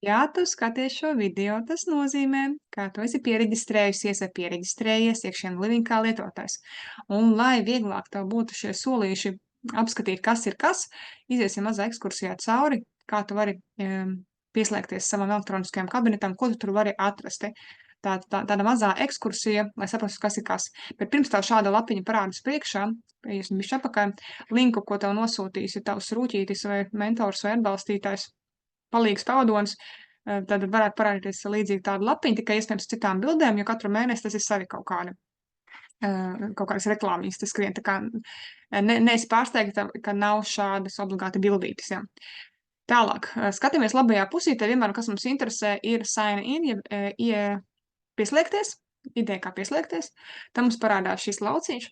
Ja tu skaties šo video, tas nozīmē, ka tu esi pieregistrējusies vai pieregistrējies iekšēn Living kā lietotājs. Un, lai vieglāk tev būtu šie solīši apskatīt, kas ir kas, iziesim mazā ekskursijā cauri, kā tu vari pieslēgties savam elektroniskajam kabinetam, ko tu tur vari atrast. Tāda mazā ekskursija, lai saprastu, kas ir kas. Bet pirms tev šāda lapiņa parādās priekšā, iesim bišķi apakaļ, linku, ko tev nosūtīs ir tavs rūķītis vai mentors vai atbalstītājs, palīgs pavadonis, tad varētu parādīties līdzīgi tāda lapiņa, tikai iespējams citām bildēm, jo katru mēnesi tas ir savi kaut kādas reklāmiņas, tas skrien. Tā kā neesi pārsteigta, ka nav šādas obligāti bildītes, ja. Tālāk, skatāmies labajā pusītē, vienmēr, kas mums interesē, ir sign in, pieslēgties, ideja kā pieslēgties, tam mums parādās šis lauciņš,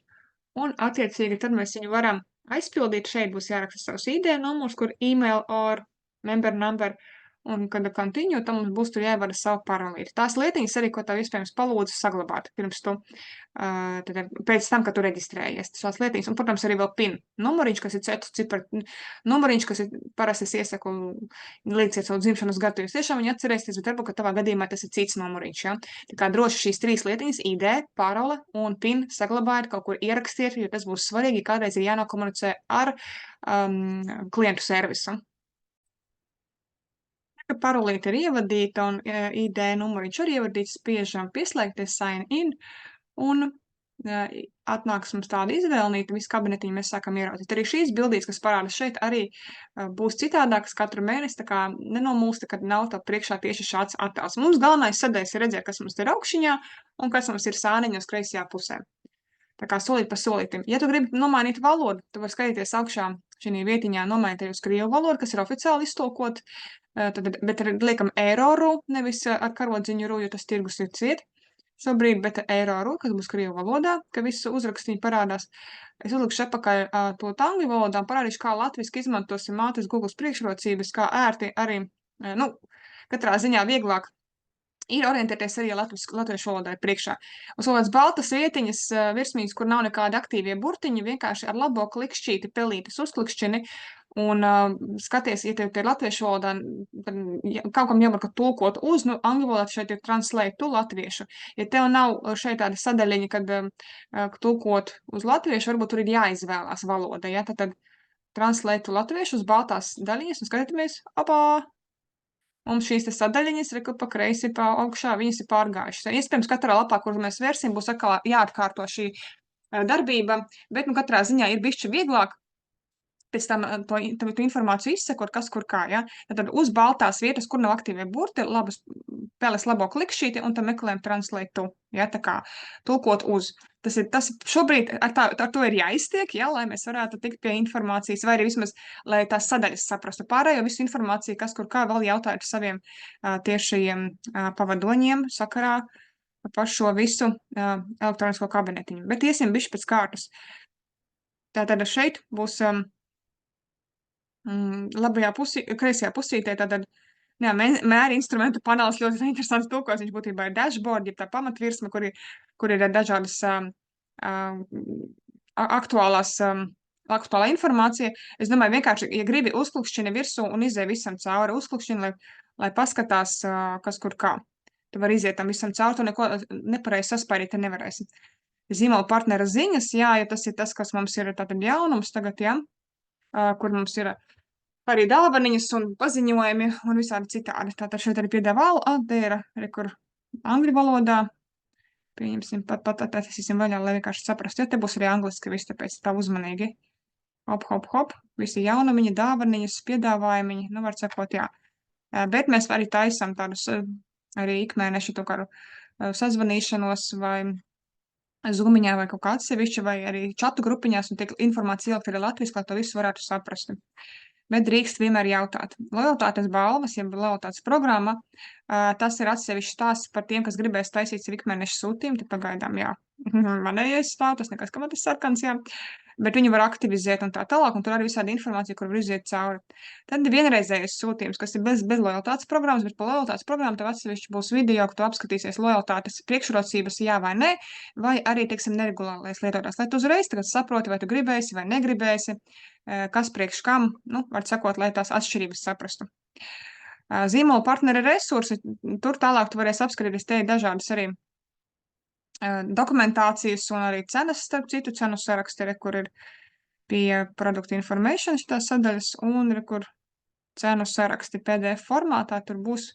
un attiecīgi tad mēs viņu varam aizpildīt. Šeit būs jāraksta savs ID numurs, kur email or member number, un kad continue, tam mums būs tur jāievada savu parolīti. Tās lietiņas arī, ko tev iespējams palūdzu saglabāt pirms tu, pēc tam, kad tu reģistrējies. Tās lietiņas, un, protams, arī vēl PIN numuriņš, kas ir cetu ciparu numuriņš, kas ir parasti es iesaku līdziet savu dzimšanas gadu, jūs tiešām viņu atcerēsieties, bet varbūt, ka tavā gadījumā tas ir cits numuriņš, ja. Tā kā droši šīs trīs lietiņas, ID, parole un PIN saglabājiet, kaut kur ierakstiet, jo tas būs svarīgi, kādreiz ir jānokomunicē ar klientu servisu. Parolīte ir ievadīta un ID numuriņš arī ievadīts, spiežam pieslēgties sign in, un atnāks mums tāda izvēlnīta, visu kabinetiņu mēs sākam ieraudzīt. Arī šīs bildītes, kas parādas šeit, arī būs citādākas katru mēnesi, tā kā nenomūsta, kad nav tā priekšā tieši šāds attēls. Mums galvenais sadaļas ir redzēt, kas mums ir augšņā un kas mums ir sāniņos kreisajā pusē. Tā kā solīt pa solītim. Ja tu gribi nomainīt valodu, tu vari skatīties augšā šī vietiņā nomainīt uz krievu valodu, kas ir oficiāli iztulkot, bet liekam eiro-ru, nevis ar karodziņu ru, jo tas tirgus ir ciet šobrīd, bet eiro-ru, kas būs krievu valodā, ka visu uzrakstīņu parādās. Es uzlikšu apakaļ to angļu valodā un parādīšu, kā latviski izmantosim mātes Google priekšrocības, kā ērti arī, katrā ziņā vieglāk ir orientēties arī latviešu valodai priekšā. Uz kādas baltas vietiņas virsmīgas, kur nav nekādi aktīvie burtiņi, vienkārši ar labo klikšķīti pelītes uzklikšķini un skaties, ja tev ir latviešu valodā, tad kaut kam jāvar, ka tulkot uz, angļu valodā šeit ir translate to latviešu. Ja tev nav šeit tāda sadaļiņa, kad tulkot uz latviešu, varbūt tur ir jāizvēlās valoda, ja? Tad translate to latviešu uz baltās daļiņas un skatāmies, mums šīs te sadaļiņas, reku pa kreisi, pa augšā, viņas ir pārgājušas. Iespējams, katrā lapā, kur mēs vērsim, būs atkal jāatkārto šī darbība, bet, katrā ziņā ir bišķi vieglāk pēc tam tu informāciju izsekot, kas kur kā, ja? Tad uz baltās vietas, kur nav aktīvie burti, peles labo klikšķīti, un tad meklējam translate to, ja? Tā kā tulkot uz. Tas šobrīd ar to ir jāiztiek, ja? Lai mēs varētu tikt pie informācijas, vai arī vismaz, lai tās sadaļas saprastu pārējo visu informāciju, kas kur kā vēl jautājot saviem tiešajiem pavadoņiem sakarā par šo visu elektronisko kabinetiņu. Bet iesim bišķi pēc kārtas. Tātad šeit būs labajā kreisajā pusītē, tātad mēri instrumentu panels ļoti interesants tulkos, viņš būtībā ir dashboard, ja tā pamatvirsma, kur ir dažādas aktuālā informācija. Es domāju, vienkārši, ja gribi uzklikšķini virsū un izēj visam cauri uzklikšķini, lai paskatās, kas kur kā. Tu vari iziet tam visam cauri, tu neko nepareizi saspērīt, te nevarēsi. Zīmola partnera ziņas, jā, ja tas ir tas, kas mums ir tātad jaunums tagad, jā, kur mums ir arī dāvaniņas un paziņojumi un visādi citādi. Tātad šeit arī piedāvā Aldera, kur angļu valodā. Pieņemsim, pat attaisīsim vaļā, lai vienkārši saprastu. Ja te būs arī angliski viss, tāpēc tā uzmanīgi. Hop, visi jaunumiņi, dāvaniņas, piedāvājumiņi, var sakot, jā. Bet mēs arī taisam tādus arī ikmēneši to kādu sazvanīšanos vai Zoomiņā vai kaut kā atsevišķi, vai arī čatu grupiņās, un tiek informācija ielikt arī latviski, lai to visu varētu saprast. Bet drīkst vienmēr jautāt. Lojalitātes balvas, ja lojalitātes programma, tas ir atsevišķi stāsts par tiem, kas gribēs taisīt sev ikmēneša sūtījumu, tad pagaidām, jā. Manējais stāv, tas nekas, ka man tas sarkans, jā. Bet viņu var aktivizēt un tā tālāk, un tur arī visādi informācija, kur var iziet cauri. Tad ir vienreizējais sūtījums, kas ir bez lojalitātes programmas, bet pa lojalitātes programmu tev atsevišķi būs video, ka tu apskatīsies lojalitātes priekšrocības, jā vai nē, vai arī, teiksim, neregulārais lietotājs. Lai tu uzreiz tagad saproti, vai tu gribēsi vai negribēsi, kas priekš kam, var sakot, lai tās atšķirības saprastu. Zīmola partneri resursi, tur tālāk tu varēsi apskatīties, te ir dažādas arī dokumentācijas un arī cenas, starp citu, cenu saraksti, kur ir pie Product Information šitās sadaļas, un kur cenu saraksti PDF formātā, tur būs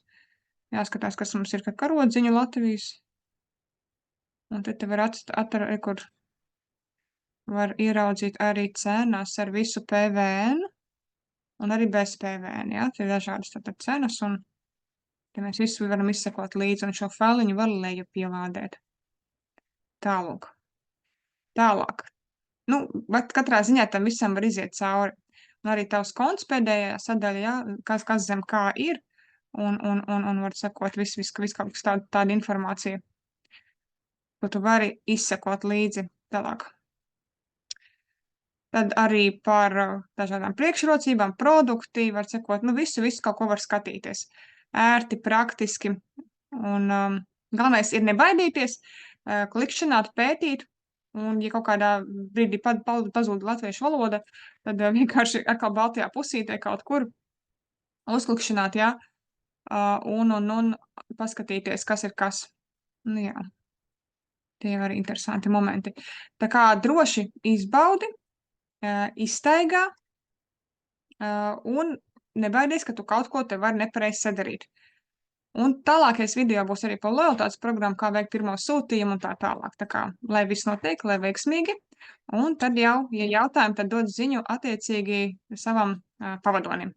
jāskatās, kas mums ir, ka karodziņu Latvijas, un te var kur var ieraudzīt arī cenas ar visu PVN, un arī bez PVN, jā, tie ir dažādas tātad cenas, un te mēs visu varam izsekot līdzi, un šo failiņu var leju pielādēt. Tālūk. Tālāk. Nu, bet katrā ziņā tam visam var iziet cauri. Un arī tavs konts pēdējā sadaļa, jā, kas zem kā ir, un var sekot visu kaut kas tāda informācija, ko tu vari izsekot līdzi tālāk. Tad arī par dažādām priekšrocībām, produkti var sekot, nu visu kaut ko var skatīties. Ērti, praktiski, un galvenais ir nebaidīties, klikšķināt, pētīt, un ja kaut kādā brīdī pazūd latviešu valoda, tad vienkārši atkal baltajā pusītē kaut kur uzklikšķināt, jā, un paskatīties, kas ir kas. Nu jā, tie ir arī interesanti momenti. Tā kā droši izbaudi, izstaigā, un nebaidies, ka tu kaut ko te vari nepareizi sadarīt. Un tālākais video būs arī par lojalitātes programmu, kā veikt pirmo sūtījumu un tā tālāk. Tā kā, lai viss notiek, lai veiksmīgi, un tad jau, ja jautājumi, tad dod ziņu attiecīgi savam pavadonim.